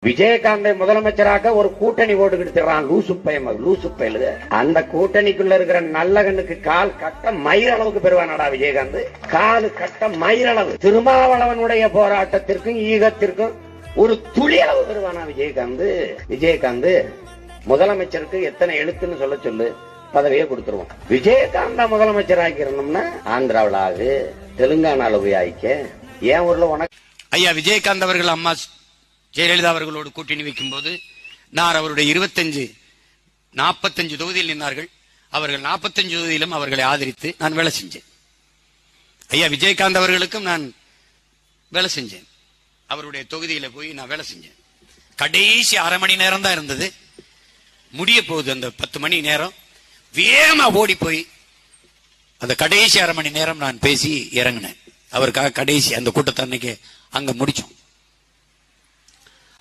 விஜயகாந்தை முதலமைச்சராக ஒரு கூட்டணி ஓட்டுக்கிட்டு லூசு பயலுது. அந்த கூட்டணிக்குள்ள இருக்கிற நல்லகனுக்கு கால் கட்ட மயிரளவுக்கு பெறுவானடா விஜயகாந்த். காலு கட்ட மயிரளவு. திருமாவளவனுடைய போராட்டத்திற்கும் ஈகத்திற்கும் ஒரு துளி அளவு பெறுவானா விஜயகாந்த். விஜயகாந்த் முதலமைச்சருக்கு எத்தனை எழுத்துன்னு சொல்ல சொல்லு, பதவியை கொடுத்துருவோம். விஜயகாந்த முதலமைச்சர் ஆக்கிரணும்னா ஆந்திராவில் ஆகு, தெலுங்கானால போய் ஆயிக்க. ஏன் ஊர்ல உனக்கு ஐயா விஜயகாந்த் அவர்கள் அம்மா ஜெயலலிதா அவர்களோடு கூட்டணி வைக்கும் போது நான் அவருடைய 45 தொகுதியில் நின்றார்கள். அவர்கள் 45 தொகுதியிலும் அவர்களை ஆதரித்து நான் வேலை செஞ்சேன். ஐயா விஜயகாந்த் அவர்களுக்கும் நான் வேலை செஞ்சேன். அவருடைய தொகுதியில போய் நான் வேலை செஞ்சேன். கடைசி அரை மணி நேரம் தான் இருந்தது, முடிய போகுது. அந்த 10 மணி நேரம் வேகமா ஓடி போய் அந்த கடைசி அரை மணி நேரம் நான் பேசி இறங்கினேன். அவருக்காக கடைசி அந்த கூட்டத்தை அன்னைக்கு அங்க முடிச்சோம்.